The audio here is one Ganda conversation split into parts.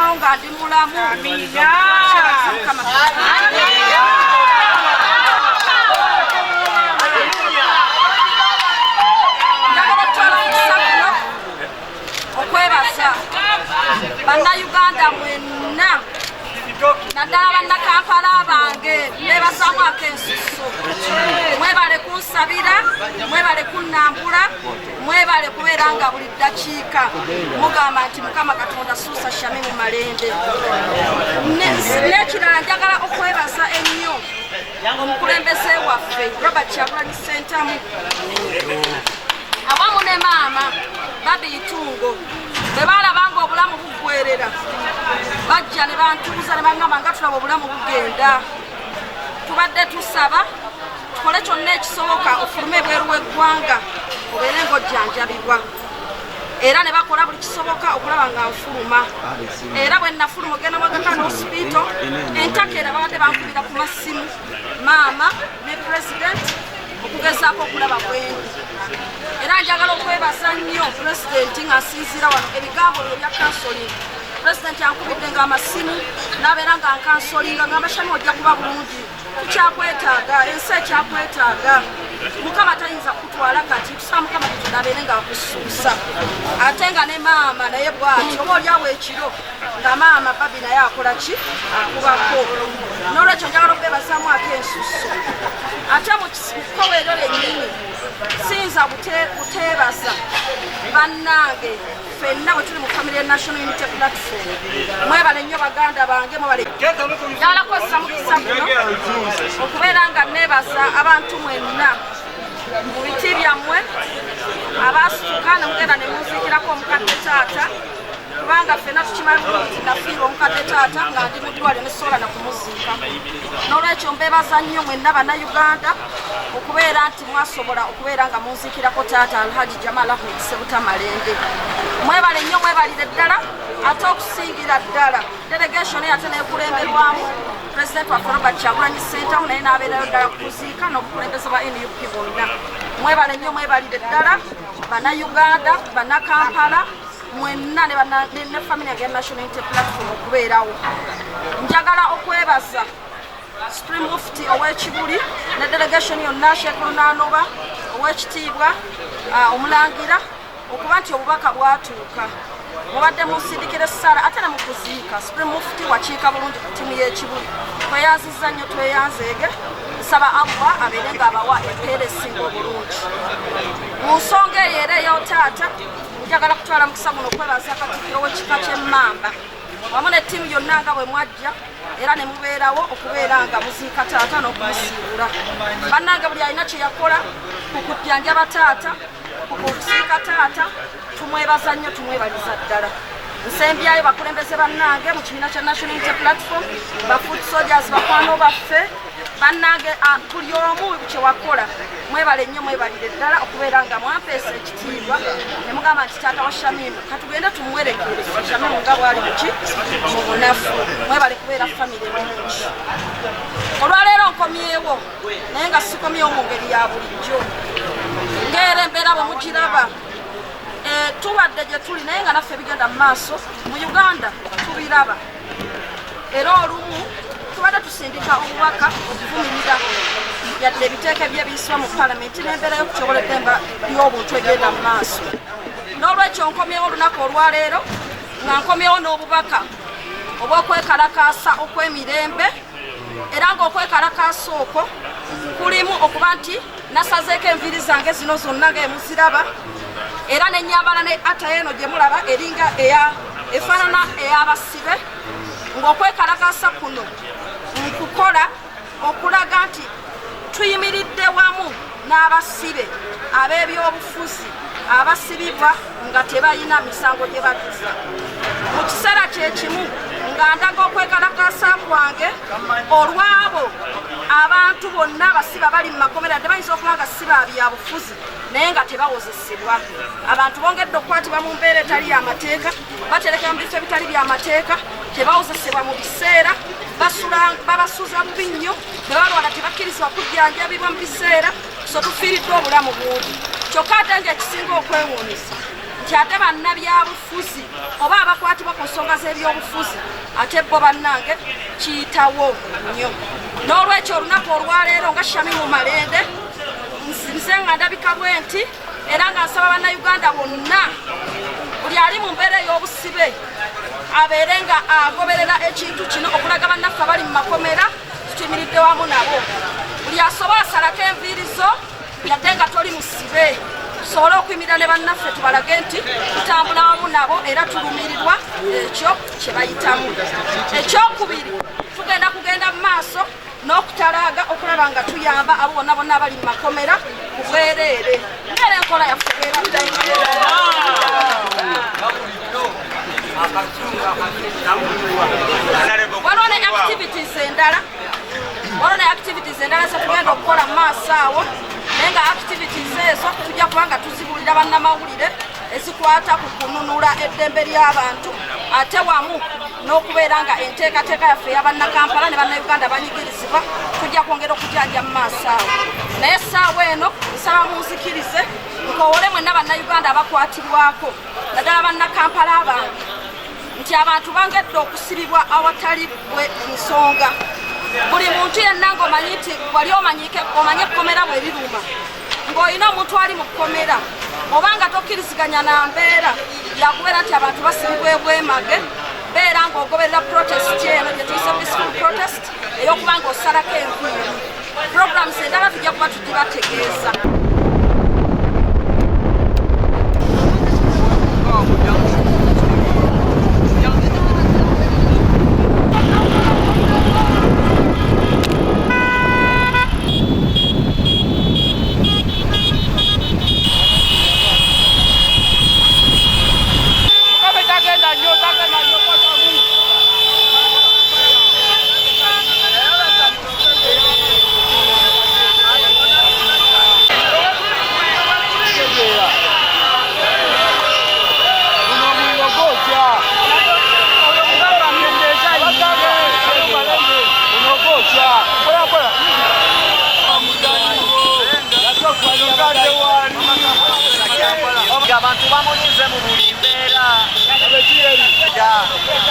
nkomawo nga ndi mulamu. Amina. Okwebaza bannayuganda mwenna naddala bannakampala bange nebazamu akensuso. Mwebale kunsabira, mwebale kunnambula, mwebale kubeera nga buli ddakiika mugamba nti Mukama Katonda suusa shami mu malende. N'ekirala njagala okwebaza ennyo omukulembeze waffe Robert Kyagulanyi Ssentamu awamu ne maama Babi Itungo bwe baalabanga obulamu buggwerera bajja ne bantuuza ne baŋŋamba nga tulaba obulamu bugenda. Tubadde tusaba tukole kyonna ekisoboka ofulume ebweru w'eggwanga obeere ng'ojjanjabibwa, era ne bakola buli kisoboka okulaba nga nfuluma. Era bwe nafuluma ogenda Mwagaka n'Hospital entakera babadde bankubira ku masimu maama ne pulezidenti okugezaako okulaba bwendi. Era njagala okwebaza nnyo pulezidenti ng'asinziira wano ebigambo byo bya kansoli. Pulezidenti ankubidde ng'amasimu n'abeera nga nkansolinga ng'amba Shami ojja kuba bulungi, tukyakwetaaga, ensi ekyakwetaaga. Mukama tayinza kutwala kati tusaba Mukama Katonda abeere ng'akusuusa. Ate nga ne maama naye bw'ati oba olyawo ekiro nga maama Babi naye akola ki? Akubako. N'olwekyo njagala okwebazamu akensuso. Ate mu kkoweero lyennyini siyinza kuteebaza bannange ffenna bwe tuli mu Family National Unity Platform. Mwebale nnyo baganda bange, mwebale. Njagala kukozesa mukisa guno okubeera nga neebaza abantu mwenna mu biti byammwe abaasituka ne mugenda ne munziikirako omukadde taata, kubanga ffenna tukimanyi nti nafiirwa omukadde taata nga ndi mu ddwaliro ne sobola na kumuziika. N'olwekyo mbeebaza nnyo mwenna bannayuganda okubeera nti mwasobola okubeera nga munziikirako taata Alhaji Jamal Ahmed Ssebuta Malende. Mwebale nnyo, mwebalire ddala. Ate okusingira ddala delegation ate neekulemberwamu Pulezidenti waffe Robert Kyagulanyi Ssentamu naye n'abeerayo ddala kuziika n'obukulembeze bwa NUP bonna. Mwebale nnyo, mwebalire ddala bannayuganda, bannakampala mwenna ne Family National Unity Platform okubeerawo. Njagala okwebaza Supreme Mufti ow'Ekibuli ne delegation yonna Sheikh Lunanoba ow'ekitiibwa omulangira okuba nti obubaka bwatuuka. Mubadde munsindikira essala ate ne mu kuziika. Supreme Mufti wakiika bulungi ku ttiimu y'Ekibuli. Tweyanzizza nnyo, tweyanzeege. Nsaba Allah abeere ng'abawa empeera esinga obulungi. Mu nsonga eyo era ey'otaata njagala kutwala mukisa guno okwebaza Katikkiro w'ekika ky'Emmamba wamu ne ttiimu yonna nga bwe mwajja era ne mubeerawo okubeera nga muziika taata n'okumusiibula. Bannange buli alina kye yakola ku kujjanjaba taata, ku kuziika taata, tumwebaza nnyo, tumwebaliza ddala. Nsembyayo bakulembeze bannange mu kibiina kya National Unity Platform, ba Foot Soldiers, bakwano baffe bannange, buli omu kye wakola mwebale nnyo, mwebalire ddala okubeera nga mwampeesa ekitiibwa ne mugamba nti taata wa Shamimu katugende tumuwerekere Shamimu nga bwali muki mu bunafu. Mwebale kubeera famire ennungi. Olwaleero nkomyewo naye nga sikomyewo mu ngeri ya bulijjo ng'era embeera bwe mugiraba. Tubadde gye tuli naye nga naffe bigenda mu maaso mu Uganda tubiraba. Era olumu tubadde tusindika obubaka okuvumirira yadde ebiteeka by'ebiyisibwa mu palamenti n'embeera y'okutyoboola eddemba ly'obuntu egenda mu maaso. N'olwekyo nkomyewo olunaku olwaleero nga nkomyewo n'obubaka obw'okwekalakaasa okw'emirembe, era ng'okwekalakaasa okwo kulimu okuba nti nasazeeko enviiri zange zino zonna ng'emuziraba, era n'ennyambala ne atayo eno gye mulaba eringa efaanana ey'abasibe, ng'okwekalakaasa kuno nkukola okulaga nti tuyimiridde wamu n'abasibe ab'ebyobufuzi abasibibwa nga tebalina misango gye batuza. Mu kiseera kye kimu nga ndaga okwekalakaasa kwange olw'abo abantu bonna abasiba bali mu makomera ate bayinza okuba nga si ba byabufuzi naye nga tebawozesebwa. Abantu bongedde okukwatibwa mu mbeera etali y'amateeka, baterekera mu bifo ebitali by'amateeka, tebawozesebwa mu biseera, babasuuza bubi nnyo, ne balwala tebakkirizibwa kujjanjabibwa mu biseera, so tufiiriddwe obulamu bungi. Kyokka ate ng'ekisinga okwewuunyisa nti ate bannabyabufuzi oba abakwatibwa ku nsonga z'ebyobufuzi ate bo bannange kiyitawo nnyo n'olwekyo olunaku olwaleero nga Shamimu Malende nze nga ndabika bwe nti era nga nsaba bannayuganda bonna buli ali mu mbeera ey'obusibe abeere nga agoberera ekintu kino okulaga bannaffe abali mu makomera tutimiridde wamu nabo buli asobola asalako enviiri zo yadde nga toli musibe tusobole okuyimirira ne bannaffe tubalage nti tutambula wamu nabo era tulumirirwa ekyo kye bayitamu. Ekyokubiri tugenda kugenda mu maaso n'okutalaaga okulaba nga tuyamba abo bonna bonna abali mu makomera ku bwereere ng'era enkola yaffe waliwo ne activities endala zetugenda okukola mu maaso awo naye nga activities ezo tujja kubanga tuzibuulira bannamawulire ezikwata ku kununula eddembe ly'abantu ate wamu n'okubeera nga enteekateeka yaffe ey'abannakampala ne bannayuganda banyigirizibwa tujja kwongera okujanja mu maaso awo naye essaawa eno nsaba munzikirize nkowole mwenna bannayuganda abakwatibwako naddala bannakampala abange nti abantu bangedde okusibibwa awatali bwe nsonga buli muntu yenna ng'omanyi nti wali omanye ekkomera bwe liruma ng'olina omuntu ali mu kkomera oba nga tokkiriziganya na mbeera yakubeera nti abantu basibibwa ebwemage beera ng'ogoberera protest eno gye tuyise peaceful protest ey'okuba ng'osalako enviiri programs endala tujja kuba tugibategeeza. Abantu bamunyuze mu buli mbeera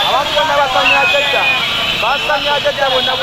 abantu bonna basanyagedda bonna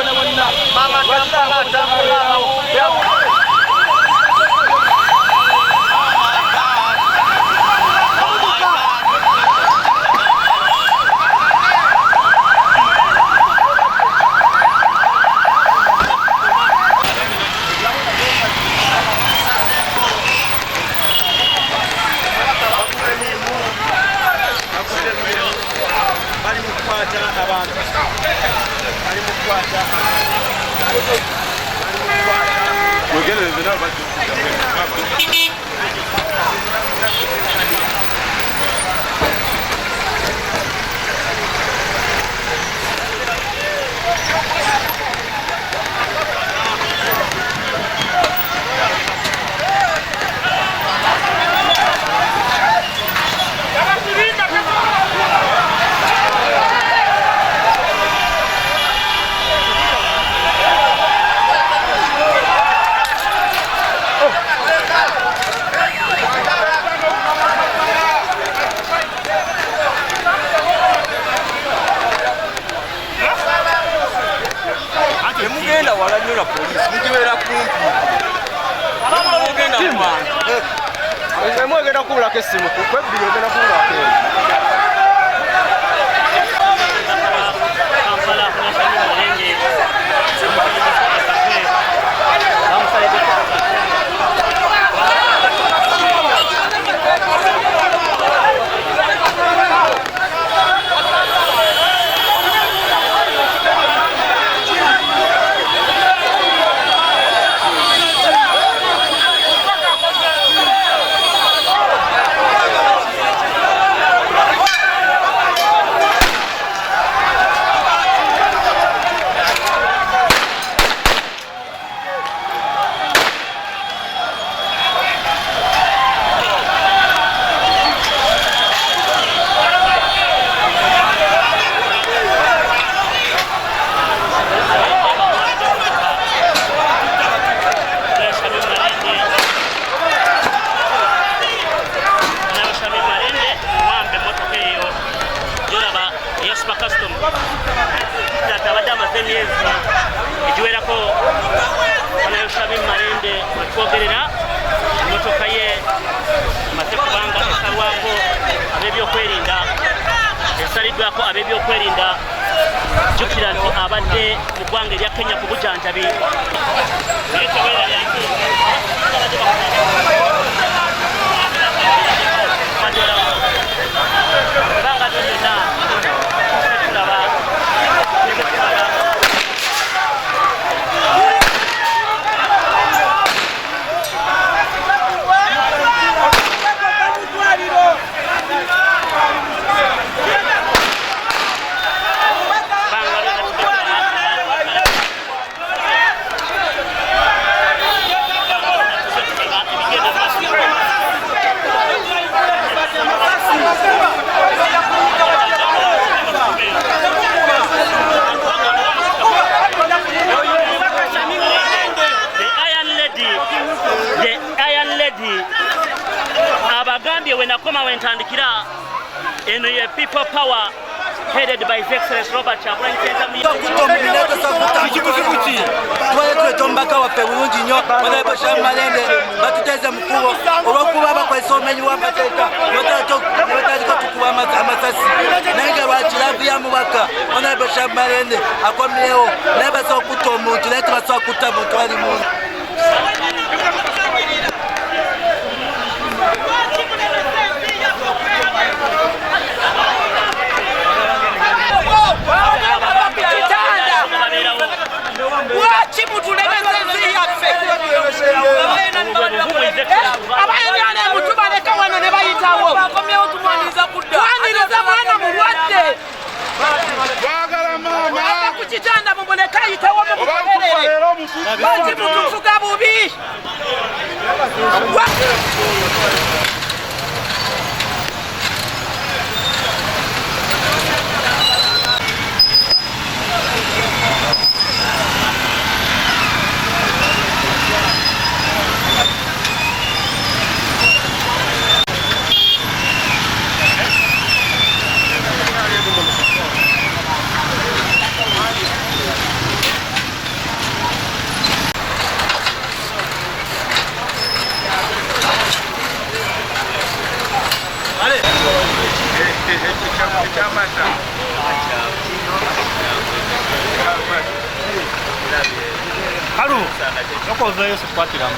mwegenda kubulako essimu kwebbiri ogenda kubulako kwerinda jukira nti abadde mu ggwanga erya Kenya ku bujanjabi abagambye wenakoma wentandikira eno ye people power headed by His Excellency Robert Kyagulanyi twetombaka waffe bulungi nnyo Honorable Sham Malende batuteeze mukubo olw'okuba bakozesa obumenyi bw'amateeka nebatandika tukuba amasasi naye nga lwakiravu ya mubaka Honorable Sham Malende akomyewo naye basobola okutta omuntu naye tebasobola kutta muntu ali muntu Lwaki mutulemesezi yaffe abayana mutu baleka wano ne bayitawo twaniriza mwana mulwadde ku kitanda mumuleka ayitewo mumukolerere lwaki mutufuga bubi Haru, no kozo yesu kwatiramu.